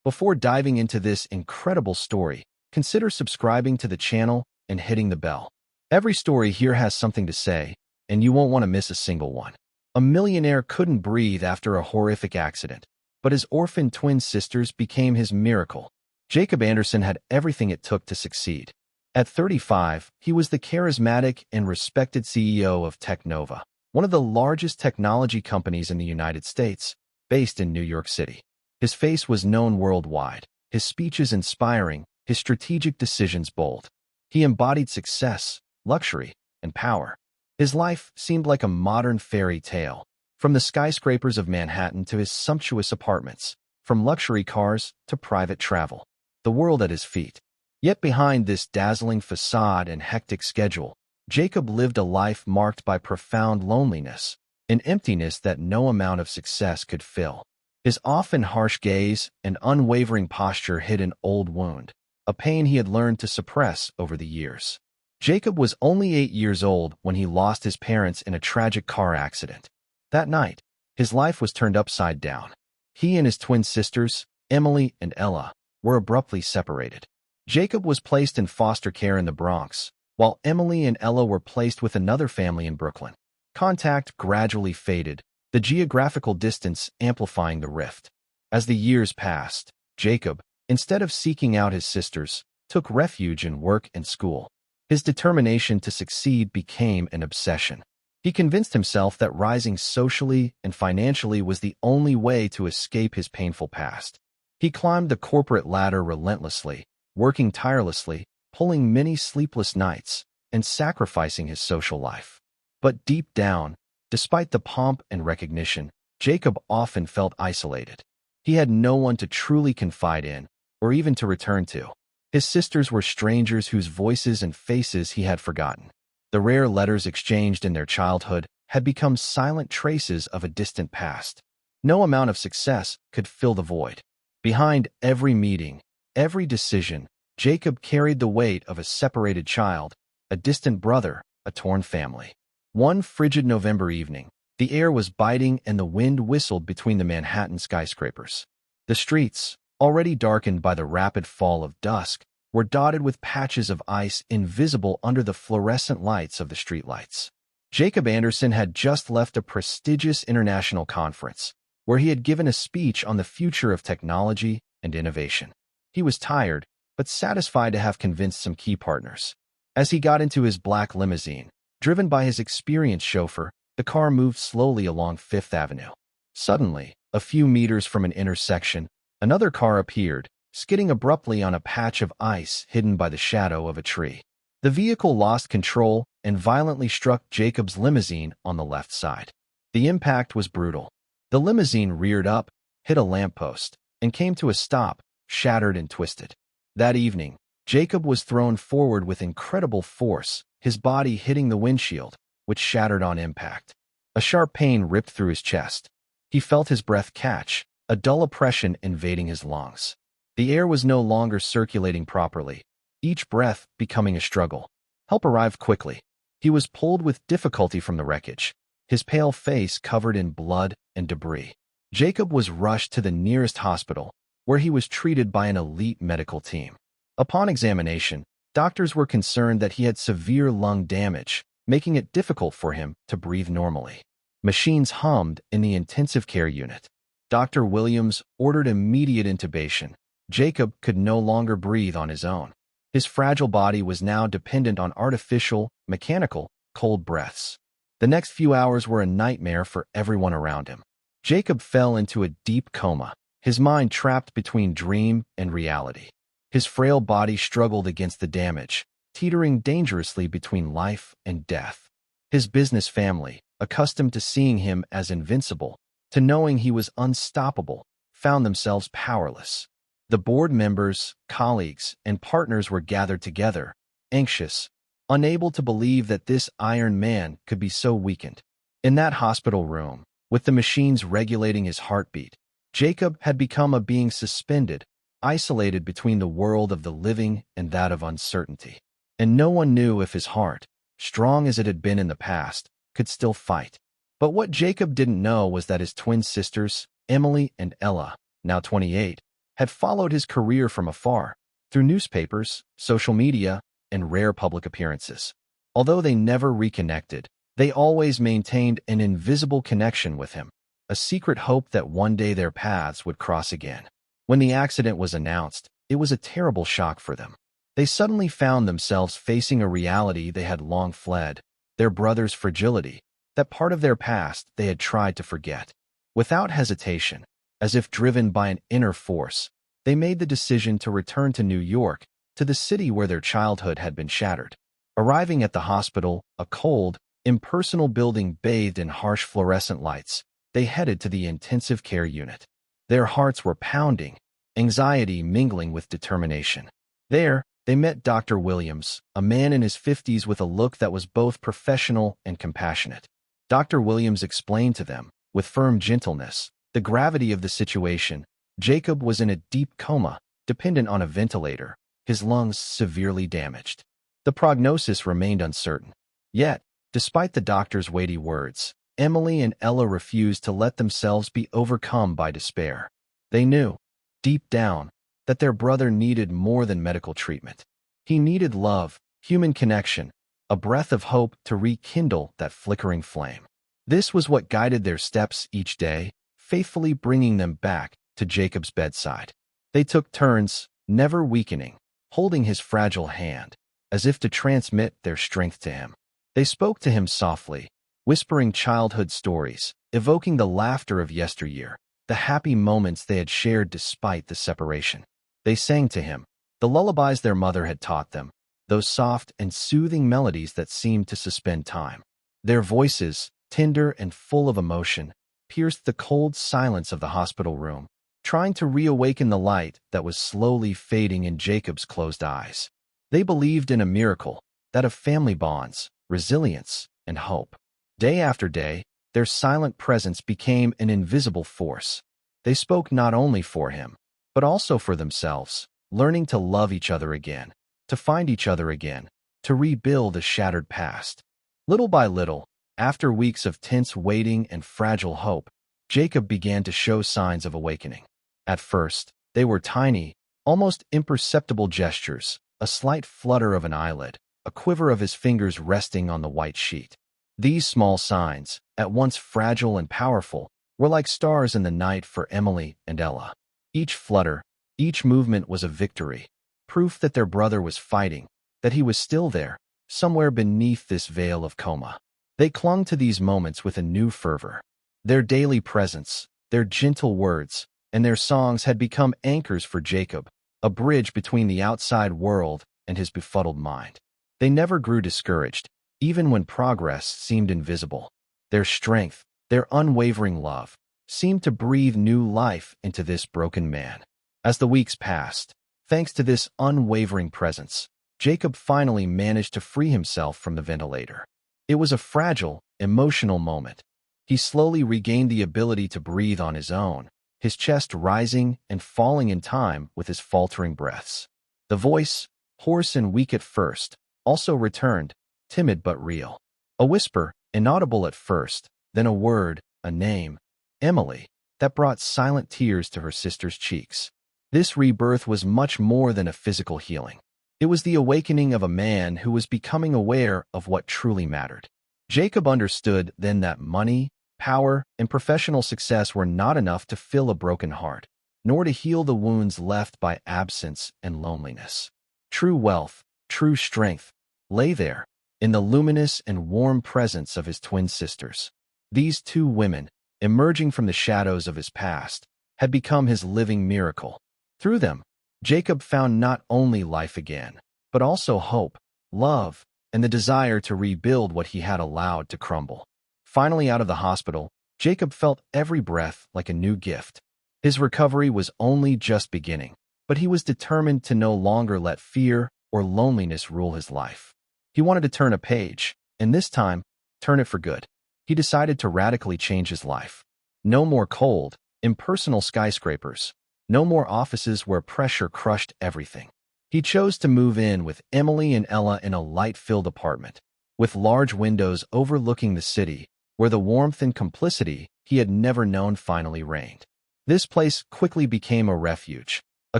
Before diving into this incredible story, consider subscribing to the channel and hitting the bell. Every story here has something to say, and you won't want to miss a single one. A millionaire couldn't breathe after a horrific accident, but his orphaned twin sisters became his miracle. Jacob Anderson had everything it took to succeed. At 35, he was the charismatic and respected CEO of Technova, one of the largest technology companies in the United States, based in New York City. His face was known worldwide, his speeches inspiring, his strategic decisions bold. He embodied success, luxury, and power. His life seemed like a modern fairy tale, from the skyscrapers of Manhattan to his sumptuous apartments, from luxury cars to private travel. The world at his feet. Yet behind this dazzling facade and hectic schedule, Jacob lived a life marked by profound loneliness, an emptiness that no amount of success could fill. His often harsh gaze and unwavering posture hid an old wound, a pain he had learned to suppress over the years. Jacob was only 8 years old when he lost his parents in a tragic car accident. That night, his life was turned upside down. He and his twin sisters, Emily and Ella, were abruptly separated. Jacob was placed in foster care in the Bronx, while Emily and Ella were placed with another family in Brooklyn. Contact gradually faded, the geographical distance amplifying the rift. As the years passed, Jacob, instead of seeking out his sisters, took refuge in work and school. His determination to succeed became an obsession. He convinced himself that rising socially and financially was the only way to escape his painful past. He climbed the corporate ladder relentlessly, working tirelessly, pulling many sleepless nights, and sacrificing his social life. But deep down, despite the pomp and recognition, Jacob often felt isolated. He had no one to truly confide in, or even to return to. His sisters were strangers whose voices and faces he had forgotten. The rare letters exchanged in their childhood had become silent traces of a distant past. No amount of success could fill the void. Behind every meeting, every decision, Jacob carried the weight of a separated child, a distant brother, a torn family. One frigid November evening, the air was biting and the wind whistled between the Manhattan skyscrapers. The streets, already darkened by the rapid fall of dusk, were dotted with patches of ice invisible under the fluorescent lights of the streetlights. Jacob Anderson had just left a prestigious international conference, where he had given a speech on the future of technology and innovation. He was tired, but satisfied to have convinced some key partners. As he got into his black limousine, driven by his experienced chauffeur, the car moved slowly along Fifth Avenue. Suddenly, a few meters from an intersection, another car appeared, skidding abruptly on a patch of ice hidden by the shadow of a tree. The vehicle lost control and violently struck Jacob's limousine on the left side. The impact was brutal. The limousine reared up, hit a lamppost, and came to a stop, shattered and twisted. That evening, Jacob was thrown forward with incredible force, his body hitting the windshield, which shattered on impact. A sharp pain ripped through his chest. He felt his breath catch, a dull oppression invading his lungs. The air was no longer circulating properly, each breath becoming a struggle. Help arrived quickly. He was pulled with difficulty from the wreckage, his pale face covered in blood and debris. Jacob was rushed to the nearest hospital, where he was treated by an elite medical team. Upon examination, doctors were concerned that he had severe lung damage, making it difficult for him to breathe normally. Machines hummed in the intensive care unit. Dr. Williams ordered immediate intubation. Jacob could no longer breathe on his own. His fragile body was now dependent on artificial, mechanical, cold breaths. The next few hours were a nightmare for everyone around him. Jacob fell into a deep coma, his mind trapped between dream and reality. His frail body struggled against the damage, teetering dangerously between life and death. His business family, accustomed to seeing him as invincible, to knowing he was unstoppable, found themselves powerless. The board members, colleagues, and partners were gathered together, anxious, unable to believe that this Iron Man could be so weakened. In that hospital room, with the machines regulating his heartbeat, Jacob had become a being suspended, isolated between the world of the living and that of uncertainty. And no one knew if his heart, strong as it had been in the past, could still fight. But what Jacob didn't know was that his twin sisters, Emily and Ella, now 28, had followed his career from afar, through newspapers, social media, and rare public appearances. Although they never reconnected, they always maintained an invisible connection with him, a secret hope that one day their paths would cross again. When the accident was announced, it was a terrible shock for them. They suddenly found themselves facing a reality they had long fled, their brother's fragility, that part of their past they had tried to forget. Without hesitation, as if driven by an inner force, they made the decision to return to New York, to the city where their childhood had been shattered. Arriving at the hospital, a cold, impersonal building bathed in harsh fluorescent lights, they headed to the intensive care unit. Their hearts were pounding, anxiety mingling with determination. There, they met Dr. Williams, a man in his 50s with a look that was both professional and compassionate. Dr. Williams explained to them, with firm gentleness, the gravity of the situation. Jacob was in a deep coma, dependent on a ventilator, his lungs severely damaged. The prognosis remained uncertain. Yet, despite the doctor's weighty words, Emily and Ella refused to let themselves be overcome by despair. They knew, deep down, that their brother needed more than medical treatment. He needed love, human connection, a breath of hope to rekindle that flickering flame. This was what guided their steps each day, faithfully bringing them back to Jacob's bedside. They took turns, never weakening, holding his fragile hand, as if to transmit their strength to him. They spoke to him softly, whispering childhood stories, evoking the laughter of yesteryear, the happy moments they had shared despite the separation. They sang to him, the lullabies their mother had taught them, those soft and soothing melodies that seemed to suspend time. Their voices, tender and full of emotion, pierced the cold silence of the hospital room, trying to reawaken the light that was slowly fading in Jacob's closed eyes. They believed in a miracle, that of family bonds, resilience, and hope. Day after day, their silent presence became an invisible force. They spoke not only for him, but also for themselves, learning to love each other again, to find each other again, to rebuild a shattered past. Little by little, after weeks of tense waiting and fragile hope, Jacob began to show signs of awakening. At first, they were tiny, almost imperceptible gestures, a slight flutter of an eyelid, a quiver of his fingers resting on the white sheet. These small signs, at once fragile and powerful, were like stars in the night for Emily and Ella. Each flutter, each movement was a victory, proof that their brother was fighting, that he was still there, somewhere beneath this veil of coma. They clung to these moments with a new fervor. Their daily presence, their gentle words, and their songs had become anchors for Jacob, a bridge between the outside world and his befuddled mind. They never grew discouraged, even when progress seemed invisible. Their strength, their unwavering love, seemed to breathe new life into this broken man. As the weeks passed, thanks to this unwavering presence, Jacob finally managed to free himself from the ventilator. It was a fragile, emotional moment. He slowly regained the ability to breathe on his own, his chest rising and falling in time with his faltering breaths. The voice, hoarse and weak at first, also returned, timid but real. A whisper, inaudible at first, then a word, a name, Emily, that brought silent tears to her sister's cheeks. This rebirth was much more than a physical healing. It was the awakening of a man who was becoming aware of what truly mattered. Jacob understood then that money, power, and professional success were not enough to fill a broken heart, nor to heal the wounds left by absence and loneliness. True wealth, true strength, lay there, in the luminous and warm presence of his twin sisters. These two women, emerging from the shadows of his past, had become his living miracle. Through them, Jacob found not only life again, but also hope, love, and the desire to rebuild what he had allowed to crumble. Finally out of the hospital, Jacob felt every breath like a new gift. His recovery was only just beginning, but he was determined to no longer let fear or loneliness rule his life. He wanted to turn a page, and this time, turn it for good. He decided to radically change his life. No more cold, impersonal skyscrapers. No more offices where pressure crushed everything. He chose to move in with Emily and Ella in a light-filled apartment, with large windows overlooking the city, where the warmth and complicity he had never known finally reigned. This place quickly became a refuge, a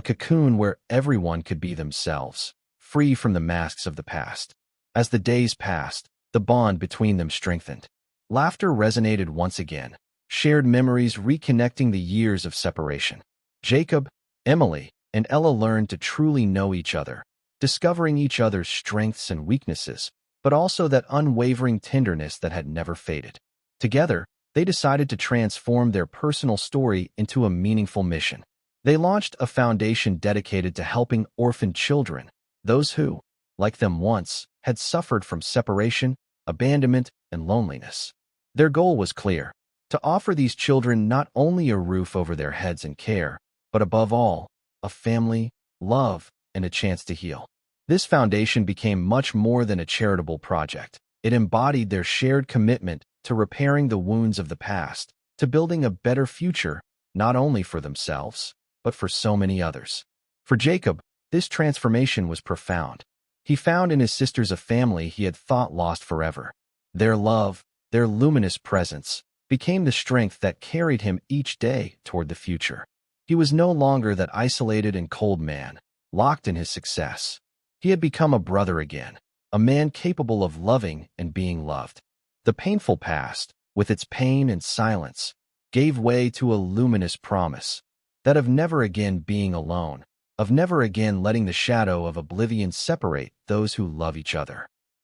cocoon where everyone could be themselves, free from the masks of the past. As the days passed, the bond between them strengthened. Laughter resonated once again, shared memories reconnecting the years of separation. Jacob, Emily, and Ella learned to truly know each other, discovering each other's strengths and weaknesses, but also that unwavering tenderness that had never faded. Together, they decided to transform their personal story into a meaningful mission. They launched a foundation dedicated to helping orphaned children, those who, like them once, had suffered from separation, abandonment, and loneliness. Their goal was clear: to offer these children not only a roof over their heads and care, but above all, a family, love, and a chance to heal. This foundation became much more than a charitable project. It embodied their shared commitment to repairing the wounds of the past, to building a better future, not only for themselves, but for so many others. For Jacob, this transformation was profound. He found in his sisters a family he had thought lost forever. Their love, their luminous presence, became the strength that carried him each day toward the future. He was no longer that isolated and cold man, locked in his success. He had become a brother again, a man capable of loving and being loved. The painful past, with its pain and silence, gave way to a luminous promise, that of never again being alone, of never again letting the shadow of oblivion separate those who love each other.